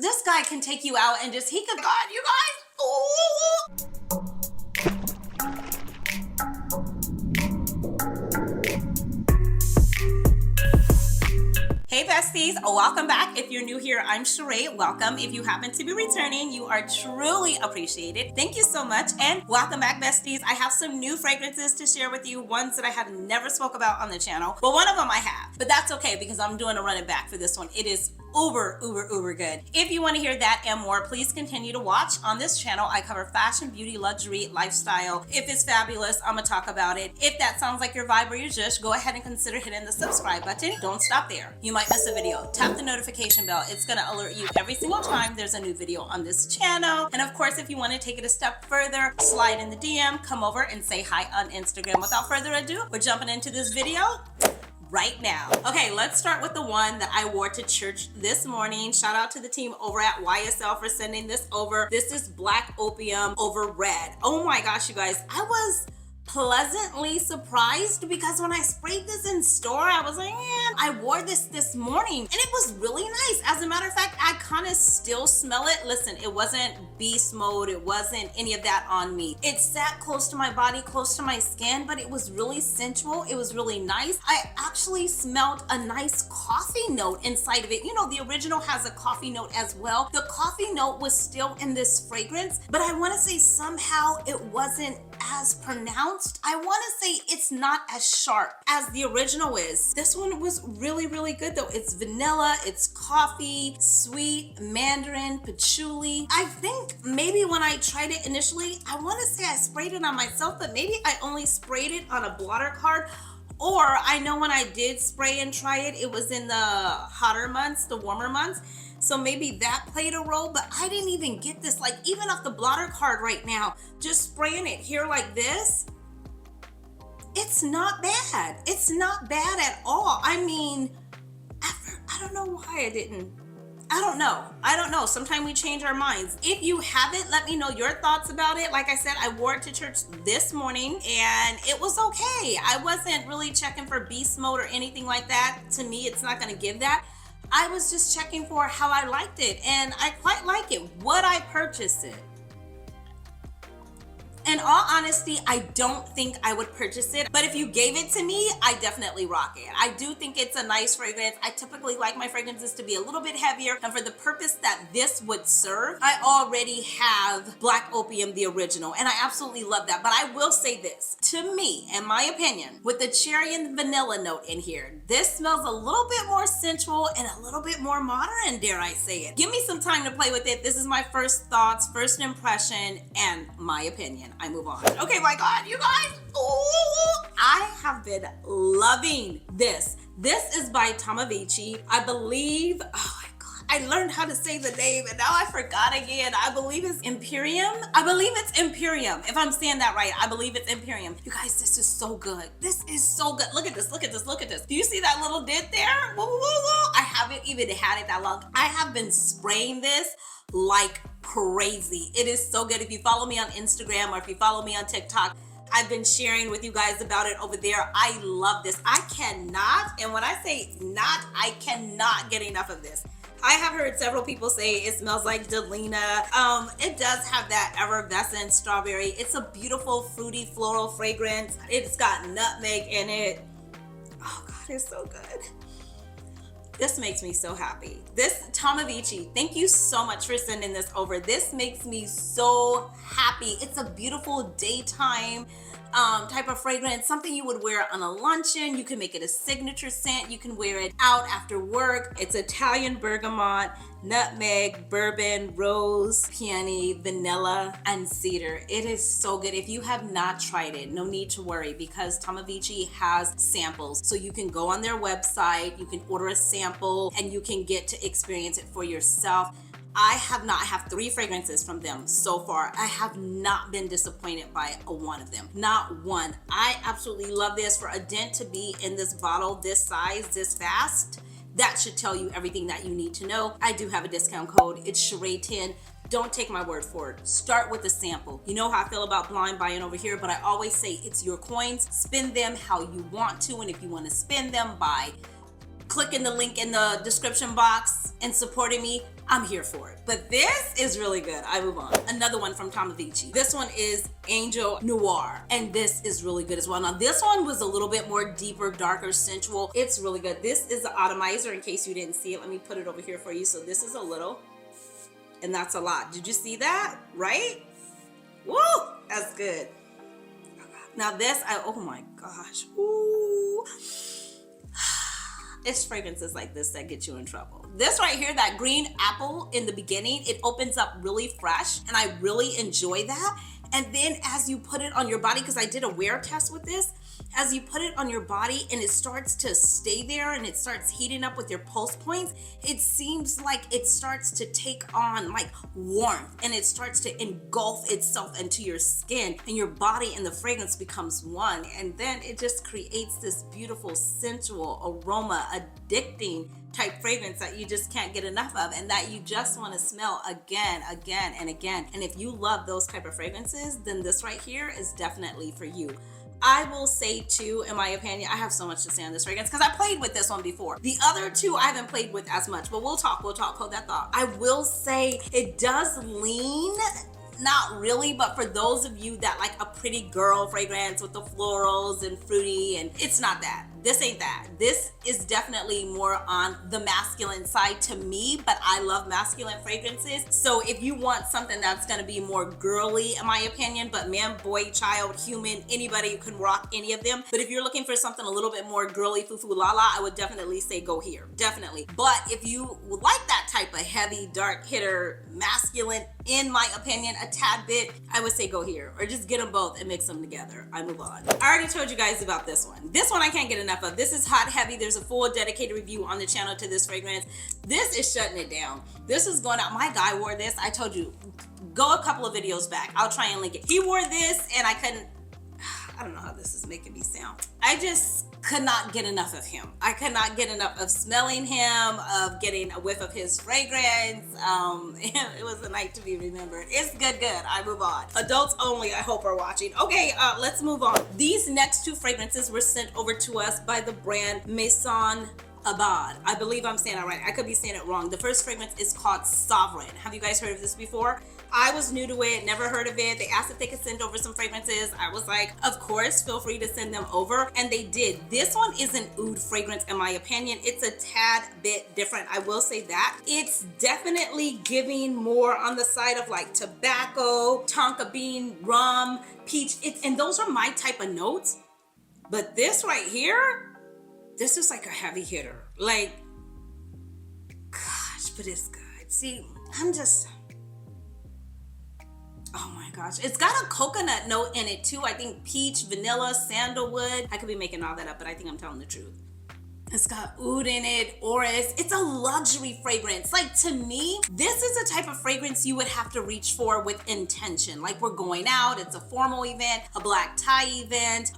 This guy can take you out and he could, God, you guys, ooh. Hey besties, welcome back. If you're new here, I'm Cheraye. Welcome. If you happen to be returning, you are truly appreciated. Thank you so much, and welcome back, besties. I have some new fragrances to share with you, ones that I have never spoke about on the channel. Well, one of them I have, but that's okay because I'm doing a run it back for this one. It is uber good. If you want to hear that and more, please continue to watch. On this channel, I cover fashion, beauty, luxury, lifestyle. If it's fabulous, I'm gonna talk about it. If that sounds like your vibe or your just, go ahead and consider hitting the subscribe button. Don't stop there. You might miss a video. Tap the notification bell. It's gonna alert you every single time there's a new video on this channel. And of course, if you want to take it a step further, slide in the DM, come over and say hi on Instagram. Without further ado, we're jumping into this video right now. Okay, let's start with the one that I wore to church this morning. Shout out to the team over at YSL for sending this over. This is Black Opium over Red. Oh my gosh, you guys, I was pleasantly surprised because when I sprayed this in store, I was like, man, I wore this morning and it was really nice. As a matter of fact, I kind of still smell it. Listen, it wasn't beast mode. It wasn't any of that on me. It sat close to my body, close to my skin, but it was really sensual. It was really nice. I actually smelled a nice coffee note inside of it. You know, the original has a coffee note as well. The coffee note was still in this fragrance, but I want to say somehow it wasn't as pronounced. I want to say it's not as sharp as the original is. This one was really good though. It's vanilla, it's coffee, sweet, mandarin, patchouli. I think maybe when I tried it initially, I want to say I sprayed it on myself, but maybe I only sprayed it on a blotter card. Or I know when I did spray and try it, it was in the hotter months, the warmer months. So maybe that played a role, but I didn't even get this. Like even off the blotter card right now, just spraying it here like this, it's not bad. It's not bad at all. I mean, I don't know why I didn't. I don't know. Sometimes we change our minds. If you haven't, let me know your thoughts about it. Like I said, I wore it to church this morning and it was okay. I wasn't really checking for beast mode or anything like that. To me, it's not going to give that. I was just checking for how I liked it, and I quite like it. Would I purchase it? In all honesty, I don't think I would purchase it, but if you gave it to me, I definitely rock it. I do think it's a nice fragrance. I typically like my fragrances to be a little bit heavier, and for the purpose that this would serve, I already have Black Opium, the original, and I absolutely love that. But I will say this, to me, in my opinion, with the cherry and vanilla note in here, this smells a little bit more sensual and a little bit more modern, dare I say it. Give me some time to play with it. This is my first thoughts, first impression, and my opinion. I move on. Okay, my God, you guys, ooh, I have been loving this. This is by Tomovich. I believe, oh my God, I learned how to say the name and now I forgot again. I believe it's Imperium. I believe it's Imperium. If I'm saying that right, I believe it's Imperium. You guys, this is so good. This is so good. Look at this, look at this, look at this. Do you see that little dent there? Woo, woo, woo. I haven't even had it that long. I have been spraying this like crazy. It is so good. If you follow me on Instagram or if you follow me on TikTok, I've been sharing with you guys about it over there. I love this. I cannot, and when I say not, I cannot get enough of this. I have heard several people say it smells like Delina. It does have that effervescent strawberry. It's a beautiful fruity floral fragrance. It's got nutmeg in it. Oh God, it's so good. This makes me so happy. This Tomovich, thank you so much for sending this over. This makes me so happy. It's a beautiful daytime type of fragrance, something you would wear on a luncheon. You can make it a signature scent. You can wear it out after work. It's Italian bergamot, nutmeg, bourbon, rose, peony, vanilla, and cedar. It is so good. If you have not tried it, no need to worry because Tomovich has samples. So you can go on their website, you can order a sample, and you can get to experience it for yourself. I have 3 fragrances from them so far. I have not been disappointed by one of them. Not one. I absolutely love this. For a dent to be in this bottle, this size, this fast, that should tell you everything that you need to know. I do have a discount code. It's Cheraye10. Don't take my word for it. Start with a sample. You know how I feel about blind buying over here, but I always say it's your coins. Spend them how you want to, and if you want to spend them by clicking the link in the description box and supporting me, I'm here for it. But this is really good. I move on. Another one from Tomovich. This one is Angel Noir, and this is really good as well. Now this one was a little bit more deeper, darker, sensual. It's really good. This is the atomizer, in case you didn't see it. Let me put it over here for you. So this is a little, and that's a lot. Did you see that? Right? Woo! That's good. Now this, oh my gosh. Ooh. It's fragrances like this that get you in trouble. This right here, that green apple in the beginning, it opens up really fresh, and I really enjoy that. And then as you put it on your body, because I did a wear test with this, as you put it on your body and it starts to stay there and it starts heating up with your pulse points, it seems like it starts to take on like warmth, and it starts to engulf itself into your skin, and your body and the fragrance becomes one. And then it just creates this beautiful, sensual aroma, addicting type fragrance that you just can't get enough of, and that you just want to smell again, again, and again. And if you love those type of fragrances, then this right here is definitely for you. I will say too, in my opinion, I have so much to say on this fragrance because I played with this one before. The other two I haven't played with as much, but we'll talk, hold that thought. I will say it does lean, not really, but for those of you that like a pretty girl fragrance with the florals and fruity, and it's not that. This ain't that. This is definitely more on the masculine side to me, but I love masculine fragrances. So if you want something that's gonna be more girly, in my opinion, but man, boy, child, human, anybody can rock any of them. But if you're looking for something a little bit more girly, foo-foo, la-la, I would definitely say go here, definitely. But if you would like that type of heavy, dark hitter, masculine, in my opinion, a tad bit, I would say go here, or just get them both and mix them together. I move on. I already told you guys about this one. This one I can't get enough of. This is Hot Heavy. There's a full dedicated review on the channel to this fragrance. This is shutting it down. This is going out. My guy wore this. I told you, go a couple of videos back. I'll try and link it. He wore this and I couldn't, I don't know how this is making me sound. I just could not get enough of him. I could not get enough of smelling him, of getting a whiff of his fragrance. It was a night to be remembered. It's good. I move on. Adults only, I hope, are watching. Okay, let's move on. These next two fragrances were sent over to us by the brand Maison. I believe I'm saying it right. I could be saying it wrong. The first fragrance is called Sovereign. Have you guys heard of this before? I was new to it, never heard of it. They asked if they could send over some fragrances. I was like, of course, feel free to send them over. And they did. This one is an oud fragrance, in my opinion. It's a tad bit different. I will say that. It's definitely giving more on the side of like tobacco, tonka bean, rum, peach. And those are my type of notes. But this right here, this is like a heavy hitter. Like, gosh, but it's good. See, oh my gosh. It's got a coconut note in it too. I think peach, vanilla, sandalwood. I could be making all that up, but I think I'm telling the truth. It's got oud in it, orris. It's a luxury fragrance. Like, to me, this is a type of fragrance you would have to reach for with intention. Like, we're going out, it's a formal event, a black tie event.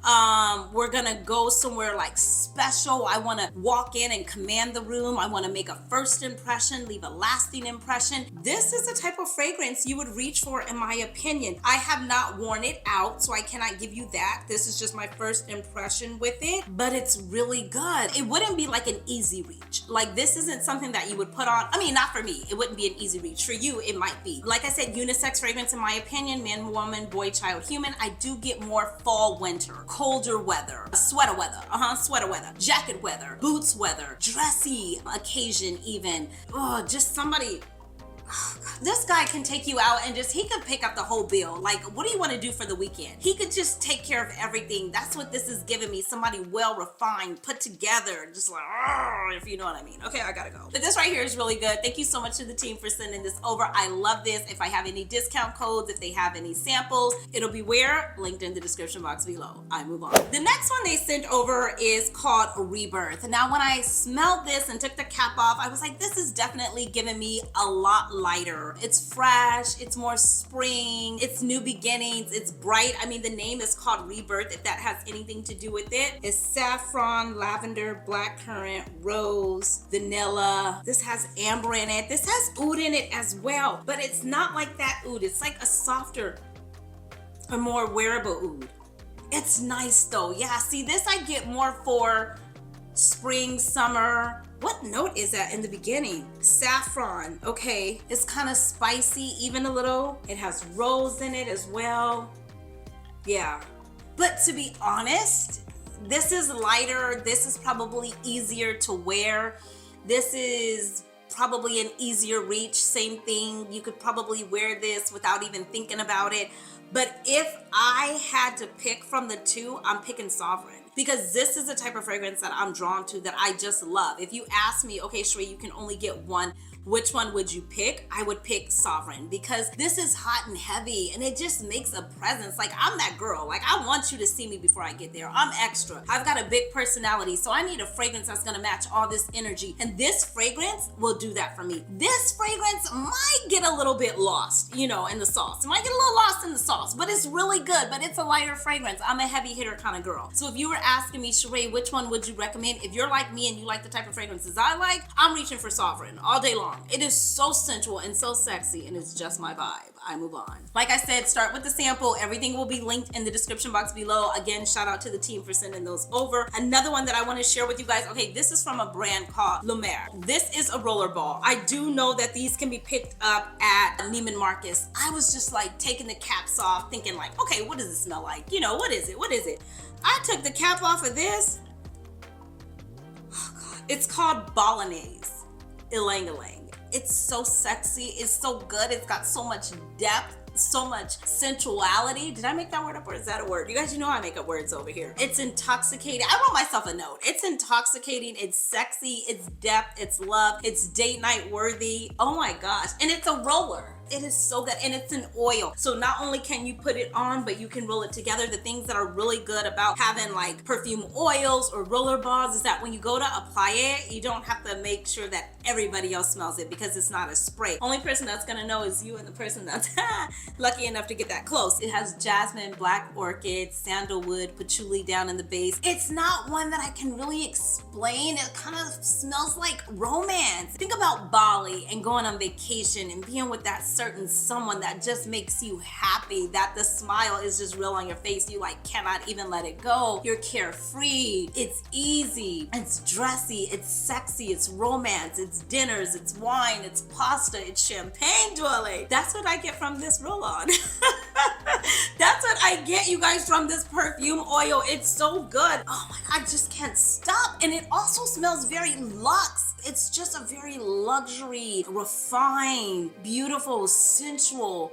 We're gonna go somewhere like special. I wanna walk in and command the room. I wanna make a first impression, leave a lasting impression. This is the type of fragrance you would reach for, in my opinion. I have not worn it out, so I cannot give you that. This is just my first impression with it, but it's really good. It wouldn't be like an easy reach. Like, this isn't something that you would put on. I mean, not for me. It wouldn't be an easy reach. For you, it might be. Like I said, unisex fragrance, in my opinion, man, woman, boy, child, human. I do get more fall, winter, colder weather, sweater weather, sweater weather, jacket weather, boots weather, dressy occasion even. Oh, just somebody. This guy can take you out and he could pick up the whole bill. Like, what do you want to do for the weekend? He could just take care of everything. That's what this is giving me. Somebody well refined, put together, just like, if you know what I mean. Okay, I gotta go. But this right here is really good. Thank you so much to the team for sending this over. I love this. If I have any discount codes, if they have any samples, it'll be where? Linked in the description box below. I move on. The next one they sent over is called Rebirth. Now, when I smelled this and took the cap off, I was like, this is definitely giving me a lot lighter. It's fresh, it's more spring, it's new beginnings, it's bright. I mean, the name is called Rebirth, if that has anything to do with it. It's saffron, lavender, blackcurrant, rose, vanilla. This has amber in it. This has oud in it as well, but it's not like that oud. It's like a softer, a more wearable oud. It's nice though. Yeah, see, this I get more for spring, summer, What note is that in the beginning? Saffron. Okay, it's kind of spicy, even a little. It has rose in it as well. Yeah, but to be honest, this is lighter. This is probably easier to wear. This is probably an easier reach. Same thing. You could probably wear this without even thinking about it. But if I had to pick from the two, I'm picking Sovereign, because this is the type of fragrance that I'm drawn to, that I just love. If you ask me, okay, Cheraye, you can only get one, which one would you pick? I would pick Sovereign, because this is hot and heavy and it just makes a presence. Like, I'm that girl. Like, I want you to see me before I get there. I'm extra. I've got a big personality, so I need a fragrance that's gonna match all this energy. And this fragrance will do that for me. This fragrance might get a little bit lost, you know, in the sauce. It might get a little lost in the sauce, but it's really good. But it's a lighter fragrance. I'm a heavy hitter kind of girl. So if you were asking me, Cheraye, which one would you recommend? If you're like me and you like the type of fragrances I like, I'm reaching for Sovereign all day long. It is so sensual and so sexy, and it's just my vibe. I move on. Like I said, start with the sample. Everything will be linked in the description box below. Again, shout out to the team for sending those over. Another one that I want to share with you guys. Okay, this is from a brand called Lumira. This is a roller ball. I do know that these can be picked up at Neiman Marcus. I was just like taking the caps off, thinking like, okay, what does it smell like? You know, what is it? What is it? I took the cap off of this. Oh God. It's called Balinese. Ylang. It's so sexy. It's so good. It's got so much depth, so much sensuality. Did I make that word up, or is that a word? You guys, you know I make up words over here. It's intoxicating. I wrote myself a note. It's intoxicating. It's sexy. It's depth. It's love. It's date night worthy. Oh my gosh. And it's a roller. It is so good, and it's an oil. So not only can you put it on, but you can roll it together. The things that are really good about having like perfume oils or roller balls is that when you go to apply it, you don't have to make sure that everybody else smells it, because it's not a spray. Only person that's gonna know is you and the person that's lucky enough to get that close. It has jasmine, black orchid, sandalwood, patchouli down in the base. It's not one that I can really explain. It kind of smells like romance. Think about Bali and going on vacation and being with that certain someone that just makes you happy, that the smile is just real on your face. You like cannot even let it go. You're carefree. It's easy. It's dressy. It's sexy. It's romance. It's dinners. It's wine. It's pasta. It's champagne, Julie. That's what I get from this roll-on. That's what I get, you guys, from this perfume oil. It's so good. Oh my God, I just can't stop. And it also smells very luxe. It's just a very luxury, refined, beautiful, sensual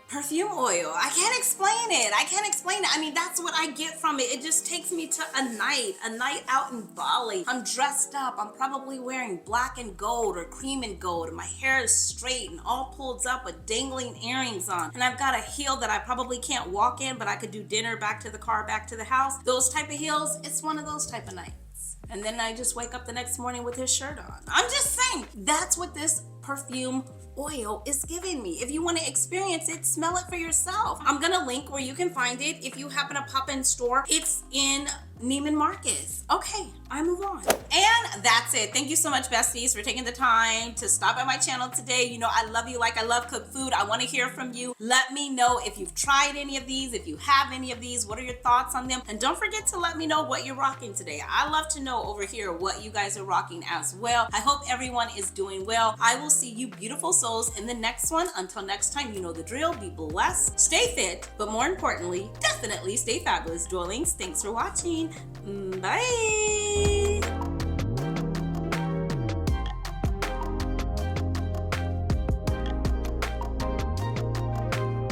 perfume oil. I can't explain it. I can't explain it. I mean, that's what I get from it. It just takes me to a night out in Bali. I'm dressed up. I'm probably wearing black and gold or cream and gold, and my hair is straight and all pulled up with dangling earrings on. And I've got a heel that I probably can't walk in, but I could do dinner, back to the car, back to the house. Those type of heels, it's one of those type of nights. And then I just wake up the next morning with his shirt on. I'm just saying, that's what this perfume oil is giving me. If you want to experience it, smell it for yourself. I'm gonna link where you can find it. If you happen to pop in store, it's in Neiman Marcus. Okay, I move on. And that's it. Thank you so much, besties, for taking the time to stop by my channel today. You know, I love you like I love cooked food. I want to hear from you. Let me know if you've tried any of these, if you have any of these, what are your thoughts on them? And don't forget to let me know what you're rocking today. I love to know over here what you guys are rocking as well. I hope everyone is doing well. I will see you beautiful souls in the next one. Until next time, you know the drill. Be blessed, stay fit, but more importantly, definitely stay fabulous, darlings. Thanks for watching. Bye.